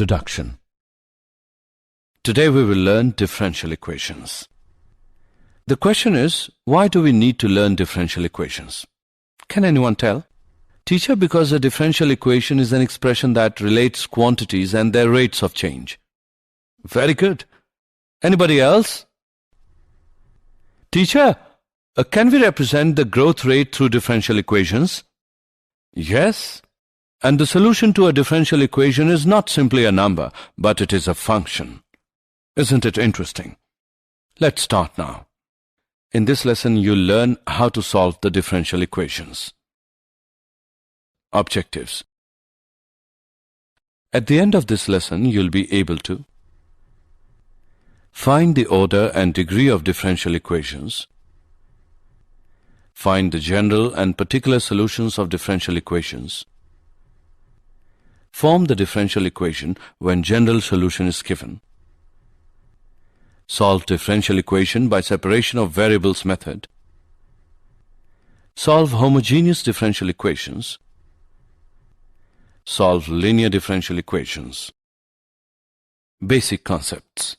Introduction. Today we will learn differential equations. The question is, why do we need to learn differential equations? Can anyone tell? Teacher, because a differential equation is an expression that relates quantities and their rates of change. Very good. Anybody else? Teacher, can we represent the growth rate through differential equations? Yes. And the solution to a differential equation is not simply a number, but it is a function. Isn't it interesting? Let's start now. In this lesson, you'll learn how to solve the differential equations. Objectives. At the end of this lesson, you'll be able to find the order and degree of differential equations, find the general and particular solutions of differential equations, form the differential equation when general solution is given, solve differential equation by separation of variables method, solve homogeneous differential equations, solve linear differential equations. Basic concepts.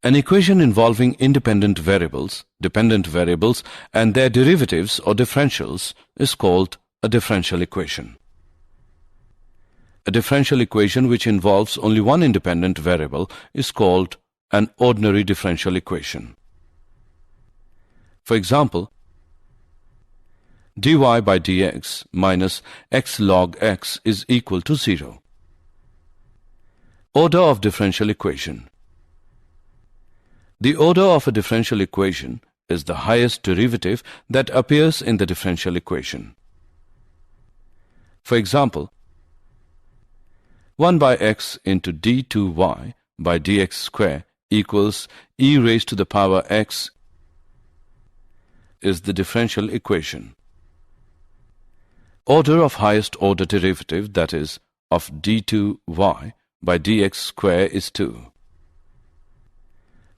An equation involving independent variables, dependent variables, and their derivatives or differentials is called a differential equation. A differential equation which involves only one independent variable is called an ordinary differential equation. For example, dy by dx minus x log x is equal to 0. Order of differential equation. The order of a differential equation is the highest derivative that appears in the differential equation. For example, 1 by x into d2y by dx square equals e raised to the power x is the differential equation. Order of highest order derivative, that is, of d2y by dx square is 2.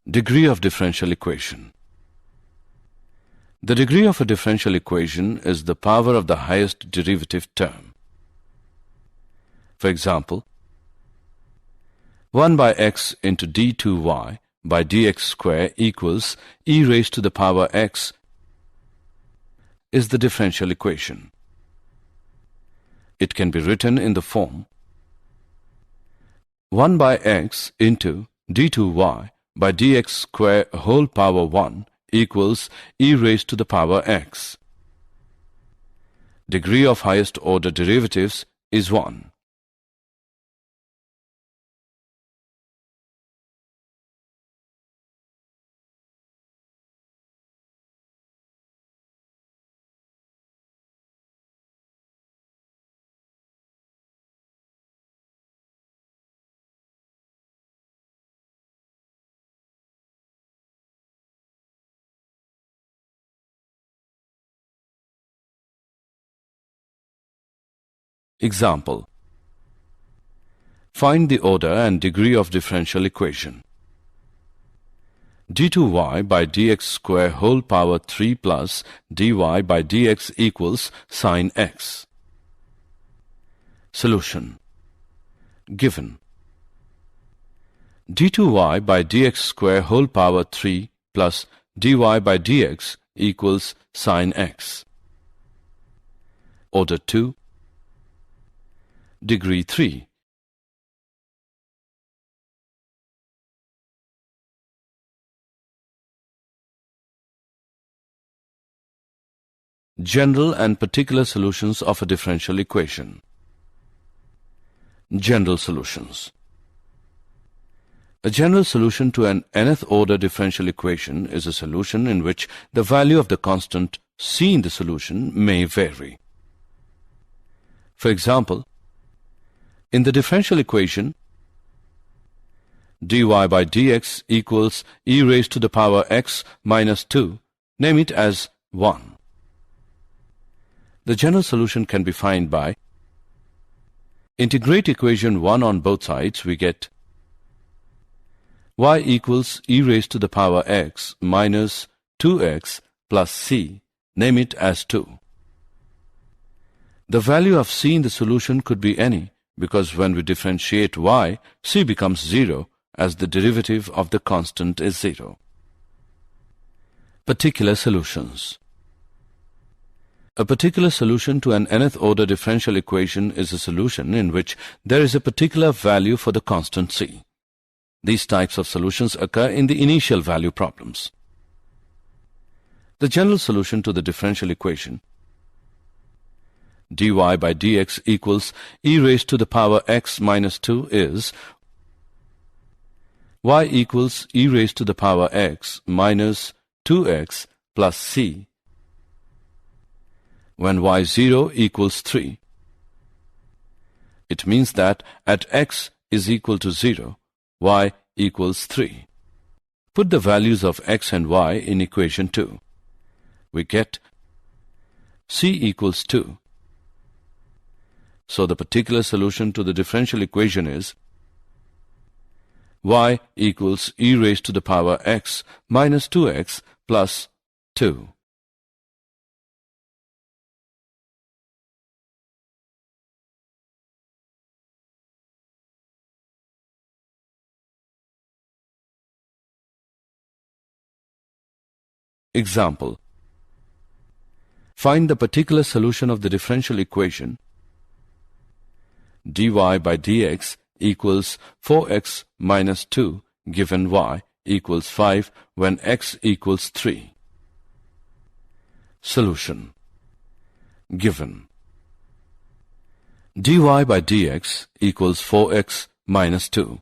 Degree of differential equation. The degree of a differential equation is the power of the highest derivative term. For example, 1 by x into d2y by dx square equals e raised to the power x is the differential equation. It can be written in the form 1 by x into d2y by dx square whole power 1 equals e raised to the power x. Degree of highest order derivatives is 1. Example. Find the order and degree of differential equation. d2y by dx square whole power 3 plus dy by dx equals sin x. Solution. Given d2y by dx square whole power 3 plus dy by dx equals sin x. Order 2. Degree 3. General and particular solutions of a differential equation. General solutions. A general solution to an nth order differential equation is a solution in which the value of the constant c in the solution may vary. For example, in the differential equation, dy by dx equals e raised to the power x minus 2, name it as 1. The general solution can be found by integrate equation 1 on both sides. We get y equals e raised to the power x minus 2x plus c, name it as 2. The value of c in the solution could be any, because when we differentiate y, c becomes 0 as the derivative of the constant is 0. Particular solutions. A particular solution to an nth order differential equation is a solution in which there is a particular value for the constant c. These types of solutions occur in the initial value problems. The general solution to the differential equation dy by dx equals e raised to the power x minus 2 is y equals e raised to the power x minus 2x plus c when y0 equals 3. It means that at x is equal to 0, y equals 3. Put the values of x and y in equation 2. We get c equals 2. So the particular solution to the differential equation is y equals e raised to the power x minus 2x plus 2. Example. Find the particular solution of the differential equation dy by dx equals 4x minus 2 given y equals 5 when x equals 3. Solution. Given dy by dx equals 4x minus 2.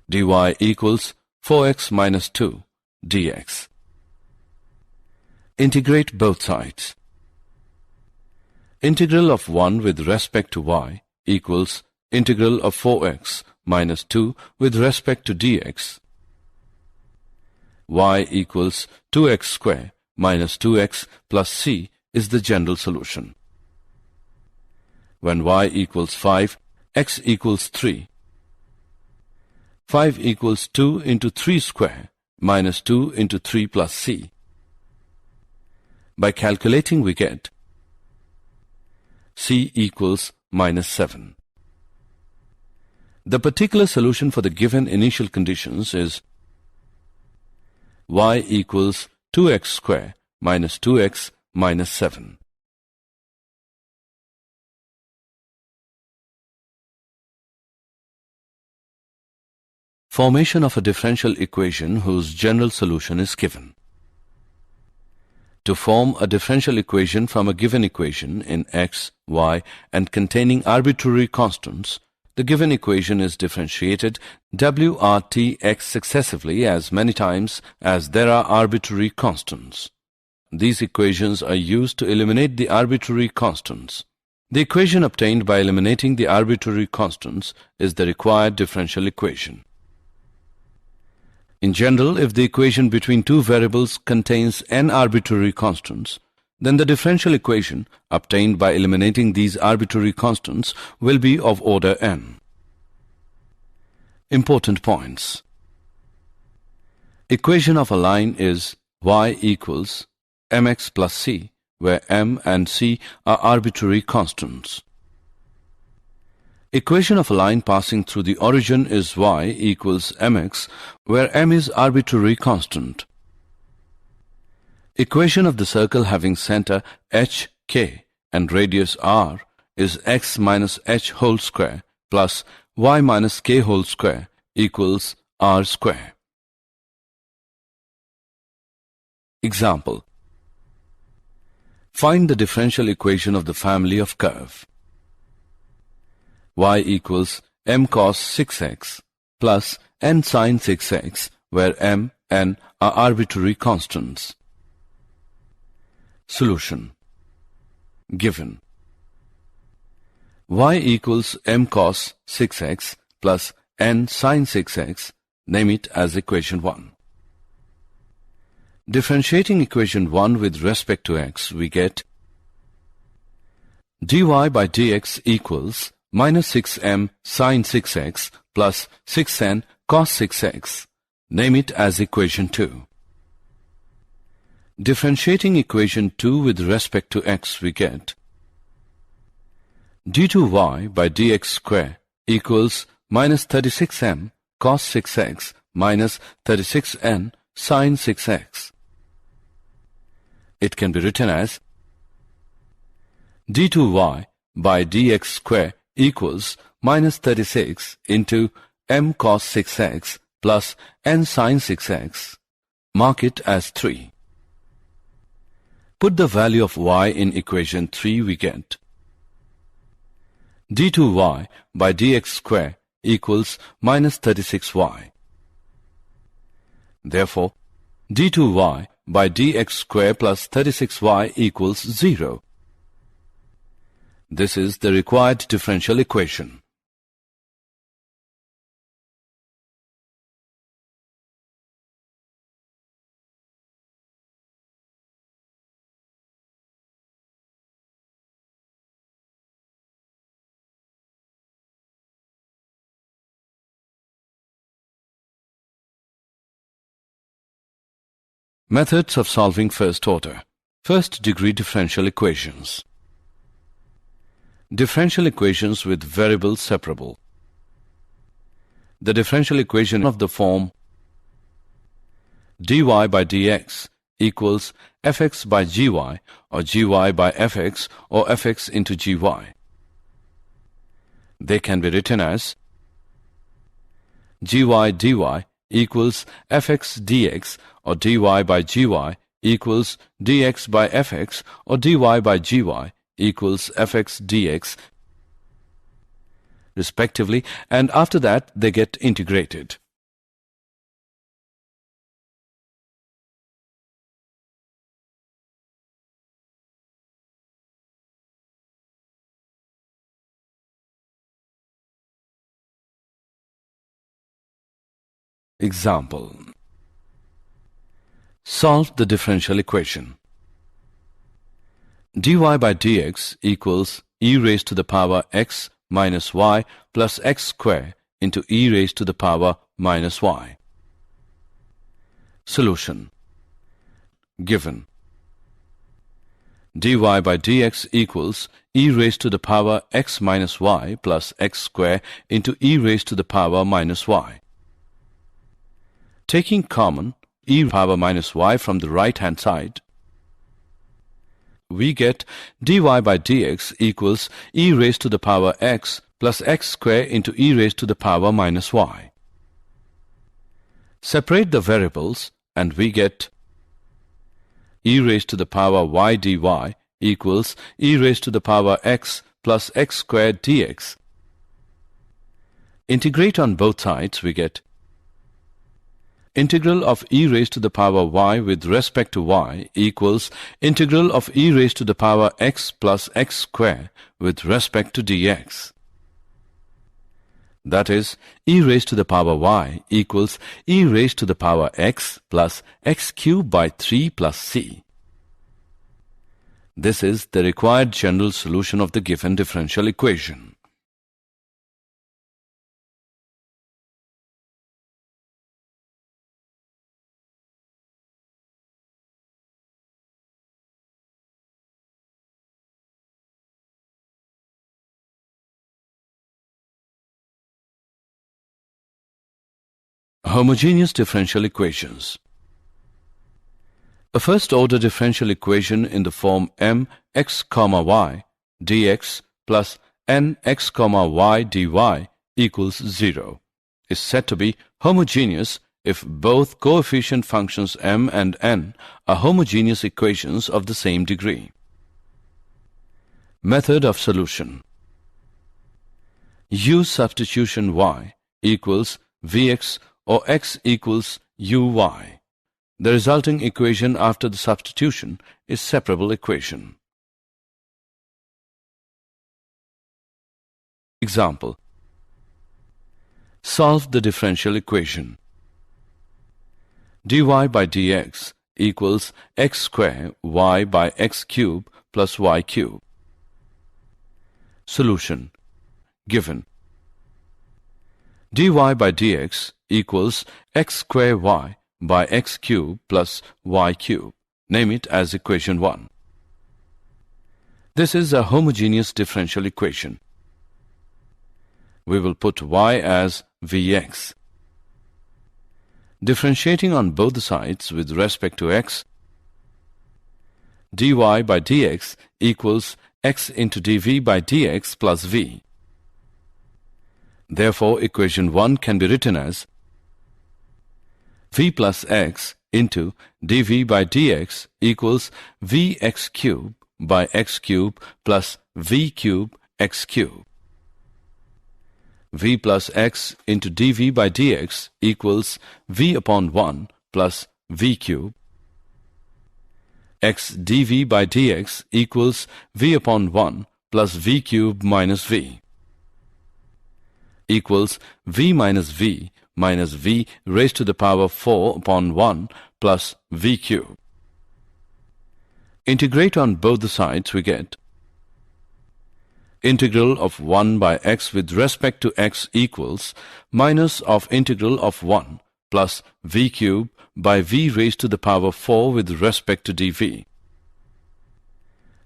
dy equals 4x minus 2 dx. Integrate both sides. Integral of 1 with respect to y equals integral of 4x minus 2 with respect to dx. Y equals 2x square minus 2x plus c is the general solution. When y equals 5, x equals 3. 5 equals 2 into 3 square minus 2 into 3 plus c. By calculating we get c equals minus 7. The particular solution for the given initial conditions is y equals 2x square minus 2x minus 7. Formation of a differential equation whose general solution is given. To form a differential equation from a given equation in x, y, and containing arbitrary constants, the given equation is differentiated wrtx successively as many times as there are arbitrary constants. These equations are used to eliminate the arbitrary constants. The equation obtained by eliminating the arbitrary constants is the required differential equation. In general, if the equation between two variables contains n arbitrary constants, then the differential equation obtained by eliminating these arbitrary constants will be of order n. Important points. Equation of a line is y equals mx plus c, where m and c are arbitrary constants. Equation of a line passing through the origin is y equals mx, where m is arbitrary constant. Equation of the circle having center h, k and radius r is x minus h whole square plus y minus k whole square equals r square. Example. Find the differential equation of the family of curve. Y equals m cos 6x plus n sin 6x, where m, n are arbitrary constants. Solution. Given y equals m cos 6x plus n sin 6x, name it as equation 1. Differentiating equation 1 with respect to x, we get dy by dx equals minus 6m sin 6x plus 6n cos 6x. Name it as equation 2. Differentiating equation 2 with respect to x, we get d2y by dx square equals minus 36m cos 6x minus 36n sin 6x. It can be written as d2y by dx square equals minus 36 into m cos 6x plus n sin 6x. Mark it as 3. Put the value of y in equation 3, we get d2y by dx square equals minus 36y. Therefore, d2y by dx square plus 36y equals 0. This is the required differential equation. Methods of solving first order, first degree differential equations. Differential equations with variables separable. The differential equation of the form dy by dx equals fx by gy or gy by fx or fx into gy. They can be written as gy dy equals fx dx or dy by gy equals dx by fx or dy by gy equals fx dx respectively, and after that they get integrated. Example. Solve the differential equation. dy by dx equals e raised to the power x minus y plus x square into e raised to the power minus y. Solution. Given dy by dx equals e raised to the power x minus y plus x square into e raised to the power minus y. Taking common e power minus y from the right hand side, we get dy by dx equals e raised to the power x plus x square into e raised to the power minus y. Separate the variables and we get e raised to the power y dy equals e raised to the power x plus x squared dx. Integrate on both sides, we get integral of e raised to the power y with respect to y equals integral of e raised to the power x plus x square with respect to dx. That is, e raised to the power y equals e raised to the power x plus x cubed by 3 plus c. This is the required general solution of the given differential equation. Homogeneous differential equations. A first-order differential equation in the form mx, y dx plus nx, y dy equals 0 is said to be homogeneous if both coefficient functions m and n are homogeneous equations of the same degree. Method of solution. Use substitution y equals vx or x equals uy. The resulting equation after the substitution is separable equation. Example. Solve the differential equation. dy by dx equals x square y by x cube plus y cube. Solution. Given dy by dx equals x square y by x cube plus y cube. Name it as equation 1. This is a homogeneous differential equation. We will put y as Vx. Differentiating on both sides with respect to x, dy by dx equals x into dv by dx plus v. Therefore, equation 1 can be written as v plus x into dv by dx equals vx cube by x cube plus v cube x cube. V plus x into dv by dx equals v upon 1 plus v cube. X dv by dx equals v upon 1 plus v cube minus v equals v minus v raised to the power 4 upon 1 plus v cube. Integrate on both the sides, we get integral of 1 by x with respect to x equals minus of integral of 1 plus v cube by v raised to the power 4 with respect to dv.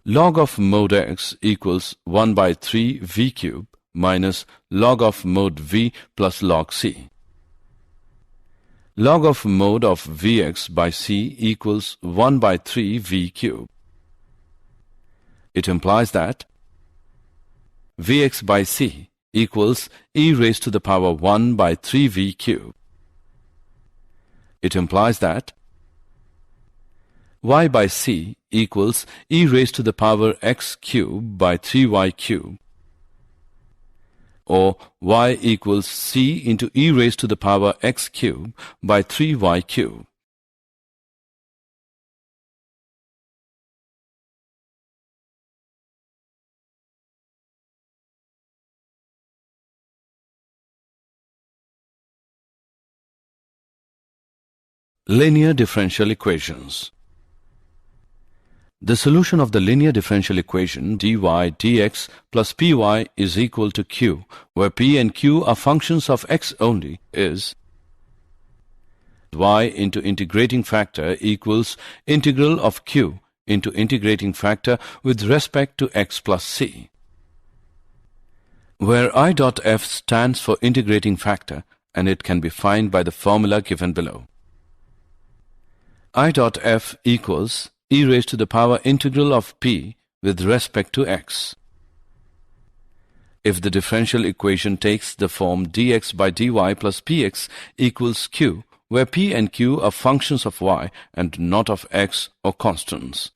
Log of mod x equals 1 by 3 v cube minus log of mod v plus log c. Log of mod of vx by c equals 1 by 3 v cube. It implies that Vx by c equals e raised to the power 1 by 3v cube. It implies that y by c equals e raised to the power x cube by 3y cube, or y equals c into e raised to the power x cube by 3y cube. Linear differential equations. The solution of the linear differential equation dy dx plus py is equal to q, where p and q are functions of x only, is y into integrating factor equals integral of q into integrating factor with respect to x plus c, where I dot f stands for integrating factor and it can be found by the formula given below. I dot f equals e raised to the power integral of p with respect to x. If the differential equation takes the form dx by dy plus px equals q, where p and q are functions of y and not of x or constants.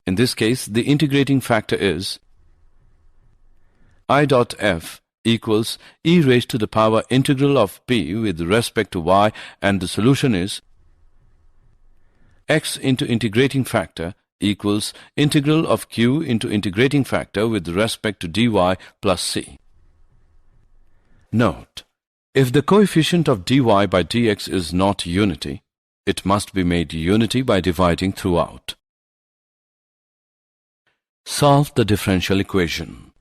In this case, the integrating factor is I dot f equals e raised to the power integral of p with respect to y, and the solution is x into integrating factor equals integral of q into integrating factor with respect to dy plus c. Note: if the coefficient of dy by dx is not unity, it must be made unity by dividing throughout. Solve the differential equation.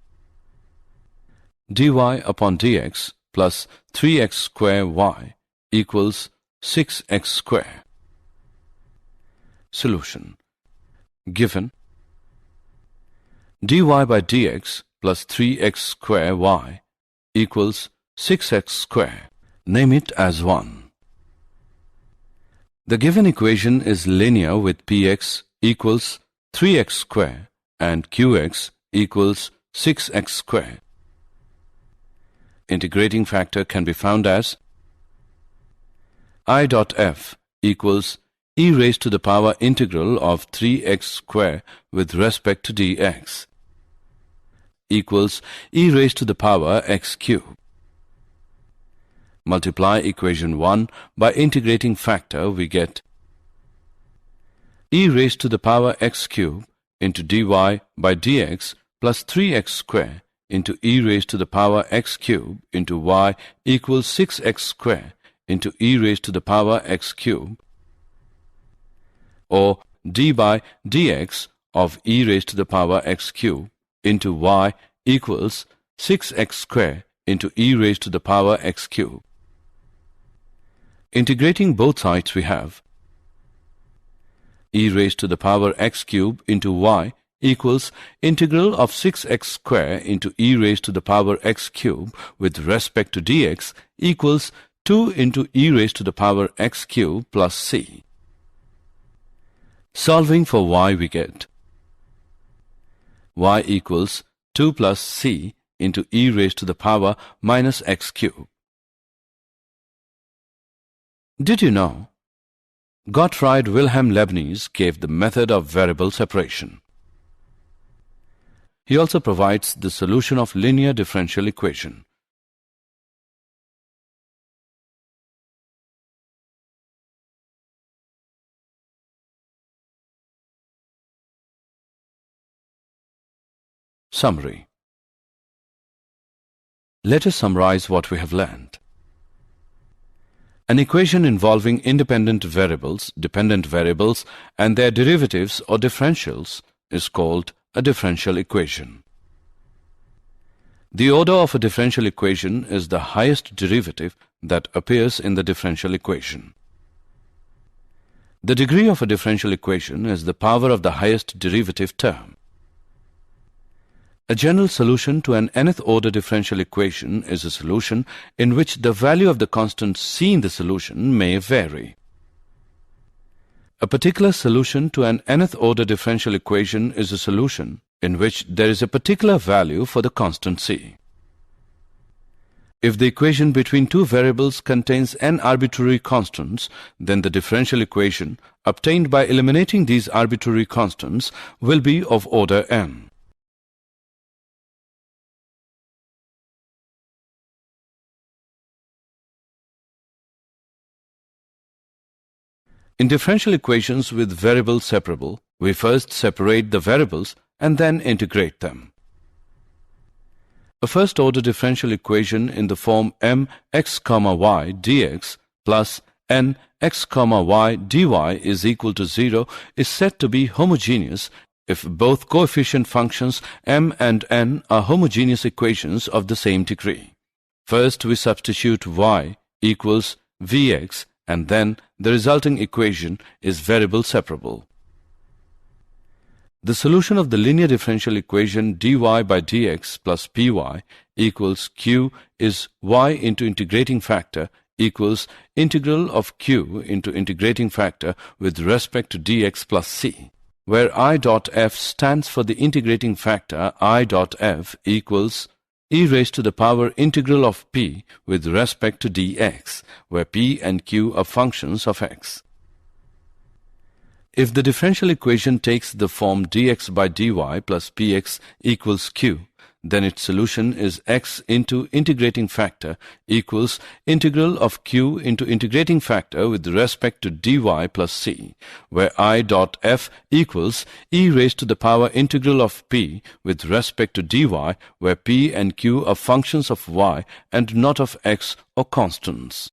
Dy upon dx plus 3x square y equals 6x square. Solution. Given dy by dx plus 3x square y equals 6x square. Name it as 1. The given equation is linear with px equals 3x square and qx equals 6x square. Integrating factor can be found as I dot f equals e raised to the power integral of 3x square with respect to dx equals e raised to the power x cube. Multiply equation 1 by integrating factor, we get e raised to the power x cube into dy by dx plus 3x square into e raised to the power x cube into y equals 6x square into e raised to the power x cube, or d by dx of e raised to the power x cube into y equals 6x square into e raised to the power x cube. Integrating both sides, we have e raised to the power x cube into y equals integral of 6x square into e raised to the power x cube with respect to dx equals 2 into e raised to the power x cube plus c. Solving for y, we get y equals 2 plus c into e raised to the power minus x cube. Did you know? Gottfried Wilhelm Leibniz gave the method of variable separation. He also provides the solution of linear differential equation. Summary. Let us summarize what we have learned. An equation involving independent variables, dependent variables, and their derivatives or differentials is called a differential equation. The order of a differential equation is the highest derivative that appears in the differential equation. The degree of a differential equation is the power of the highest derivative term. A general solution to an nth order differential equation is a solution in which the value of the constant c in the solution may vary. A particular solution to an nth order differential equation is a solution in which there is a particular value for the constant c. If the equation between two variables contains n arbitrary constants, then the differential equation obtained by eliminating these arbitrary constants will be of order n. In differential equations with variable separable, we first separate the variables and then integrate them. A first-order differential equation in the form mx, y dx plus nx, y dy is equal to 0 is said to be homogeneous if both coefficient functions m and n are homogeneous equations of the same degree. First, we substitute y equals vx, and then the resulting equation is variable separable. The solution of the linear differential equation dy by dx plus py equals q is y into integrating factor equals integral of q into integrating factor with respect to dx plus c, where I dot f stands for the integrating factor I dot f equals e raised to the power integral of p with respect to dx, where p and q are functions of x. If the differential equation takes the form dx by dy plus px equals q, then its solution is x into integrating factor equals integral of q into integrating factor with respect to dy plus c, where I dot f equals e raised to the power integral of p with respect to dy, where p and q are functions of y and not of x or constants.